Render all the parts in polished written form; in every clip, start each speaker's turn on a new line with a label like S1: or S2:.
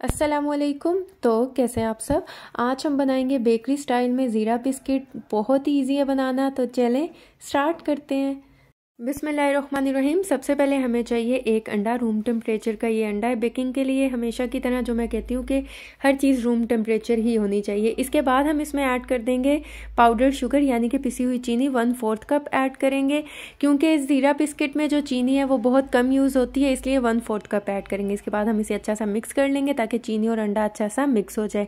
S1: अस्सलामुअलैकुम। तो कैसे हैं आप सब। आज हम बनाएंगे बेकरी स्टाइल में ज़ीरा बिस्किट। बहुत ही इजी है बनाना, तो चलें स्टार्ट करते हैं। बिस्मिल्लाहिर्रहमानिर्रहीम। सबसे पहले हमें चाहिए एक अंडा, रूम टेम्परेचर का ये अंडा है। बेकिंग के लिए हमेशा की तरह जो मैं कहती हूँ कि हर चीज़ रूम टेम्परेचर ही होनी चाहिए। इसके बाद हम इसमें ऐड कर देंगे पाउडर शुगर यानी कि पिसी हुई चीनी। 1/4 कप ऐड करेंगे, क्योंकि ज़ीरा बिस्किट में जो चीनी है वो बहुत कम यूज़ होती है, इसलिए 1/4 कप ऐड करेंगे। इसके बाद हम इसे अच्छा सा मिक्स कर लेंगे ताकि चीनी और अंडा अच्छा सा मिक्स हो जाए।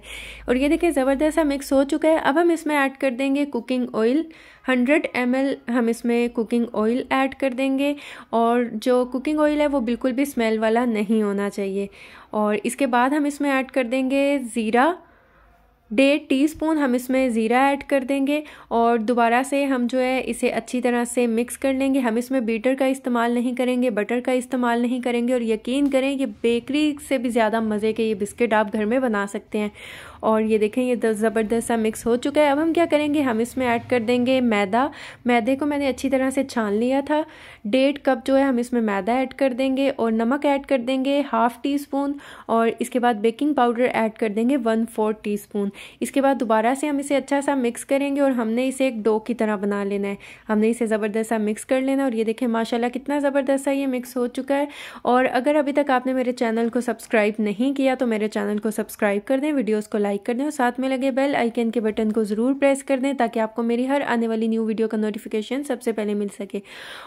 S1: और ये देखिए ज़बरदस्त सा मिक्स हो चुका है। अब हम इसमें ऐड कर देंगे कुकिंग ऑयल। 100 ml हम इसमें कुकिंग ऑयल ऐड कर देंगे, और जो कुकिंग ऑयल है वो बिल्कुल भी स्मेल वाला नहीं होना चाहिए। और इसके बाद हम इसमें ऐड कर देंगे ज़ीरा। 1.5 टीस्पून हम इसमें ज़ीरा ऐड कर देंगे, और दोबारा से हम जो है इसे अच्छी तरह से मिक्स कर लेंगे। हम इसमें बीटर का इस्तेमाल नहीं करेंगे, बटर का इस्तेमाल नहीं करेंगे, और यकीन करें ये बेकरी से भी ज़्यादा मज़े के ये बिस्किट आप घर में बना सकते हैं। और ये देखें ये ज़बरदस्त सा मिक्स हो चुका है। अब हम क्या करेंगे, हम इसमें ऐड कर देंगे मैदा। मैदे को मैंने अच्छी तरह से छान लिया था। 1.5 कप जो है हम इसमें मैदा ऐड कर देंगे, और नमक ऐड कर देंगे 1/2 टीस्पून, और इसके बाद बेकिंग पाउडर ऐड कर देंगे 1/4 टीस्पून। इसके बाद दोबारा से हम इसे अच्छा सा मिक्स करेंगे, और हमने इसे एक डो की तरह बना लेना है। हमने इसे ज़बरदस्त सा मिक्स कर लेना। और ये देखें माशाल्लाह कितना ज़बरदस्त सा ये मिक्स हो चुका है। और अगर अभी तक आपने मेरे चैनल को सब्सक्राइब नहीं किया तो मेरे चैनल को सब्सक्राइब कर दें, वीडियोज़ को लाइक कर दें, और साथ में लगे बेल आइकन के बटन को ज़रूर प्रेस कर दें ताकि आपको मेरी हर आने वाली न्यू वीडियो का नोटिफिकेशन सबसे पहले मिल सके।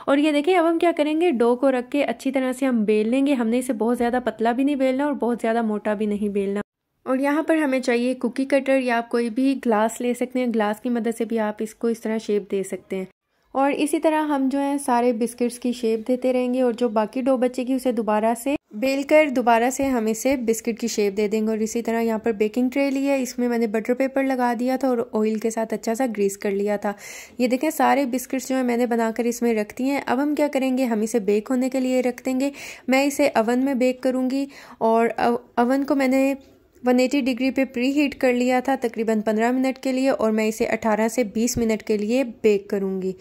S1: और ये देखिए अब हम क्या करेंगे, डो को रख के अच्छी तरह से हम बेल लेंगे। हमने इसे बहुत ज़्यादा पतला भी नहीं बेलना और बहुत ज़्यादा मोटा भी नहीं बेलना। और यहाँ पर हमें चाहिए कुकी कटर, या आप कोई भी ग्लास ले सकते हैं। ग्लास की मदद से भी आप इसको इस तरह शेप दे सकते हैं। और इसी तरह हम जो है सारे बिस्किट्स की शेप देते रहेंगे, और जो बाकी डो बचेगी उसे दोबारा से बेल कर दोबारा से हम इसे बिस्किट की शेप दे देंगे। और इसी तरह यहाँ पर बेकिंग ट्रे ली है, इसमें मैंने बटर पेपर लगा दिया था और ऑयल के साथ अच्छा सा ग्रीस कर लिया था। ये देखें सारे बिस्किट्स जो है मैंने बनाकर इसमें रख दिए हैं। अब हम क्या करेंगे, हम इसे बेक होने के लिए रख देंगे। मैं इसे अवन में बेक करूँगी, और अवन को मैंने 180 डिग्री पे प्री हीट कर लिया था तकरीबन 15 मिनट के लिए, और मैं इसे 18 से 20 मिनट के लिए बेक करूँगी।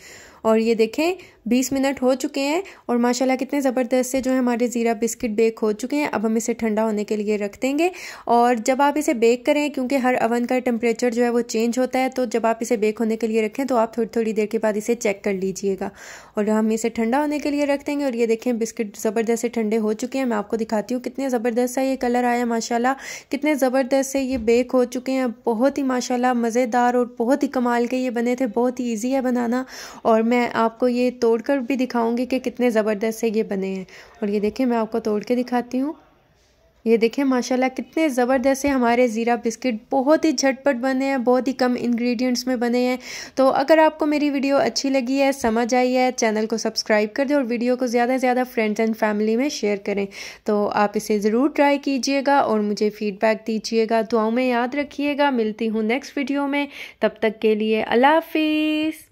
S1: और ये देखें 20 मिनट हो चुके हैं, और माशाल्लाह कितने ज़बरदस्त से जो है हमारे ज़ीरा बिस्किट बेक हो चुके हैं। अब हम इसे ठंडा होने के लिए रख देंगे। और जब आप इसे बेक करें, क्योंकि हर अवन का टेम्परेचर जो है वो चेंज होता है, तो जब आप इसे बेक होने के लिए रखें तो आप थोड़ी थोड़ी देर के बाद इसे चेक कर लीजिएगा। और हम इसे ठंडा होने के लिए रख देंगे। और ये देखें बिस्किट ज़बरदस्त से ठंडे हो चुके हैं। मैं आपको दिखाती हूँ कितने ज़बरदस्त सा ये कलर आया, माशाल्लाह कितने ज़बरदस्त से ये बेक हो चुके हैं। बहुत ही माशाल्लाह मज़ेदार और बहुत ही कमाल के ये बने थे। बहुत ही ईजी है बनाना, और मैं आपको ये तोड़कर भी दिखाऊंगी कि कितने ज़बरदस्त से ये बने हैं। और ये देखें मैं आपको तोड़ के दिखाती हूँ। ये देखें माशाल्लाह कितने ज़बरदस्त से हमारे ज़ीरा बिस्किट बहुत ही झटपट बने हैं, बहुत ही कम इंग्रेडिएंट्स में बने हैं। तो अगर आपको मेरी वीडियो अच्छी लगी है, समझ आई है, चैनल को सब्सक्राइब कर दें, और वीडियो को ज़्यादा से ज़्यादा फ्रेंड्स एंड फैमिली में शेयर करें। तो आप इसे ज़रूर ट्राई कीजिएगा और मुझे फ़ीडबैक दीजिएगा। दुआओं में याद रखिएगा। मिलती हूँ नेक्स्ट वीडियो में, तब तक के लिए अल्लाह हाफिज़।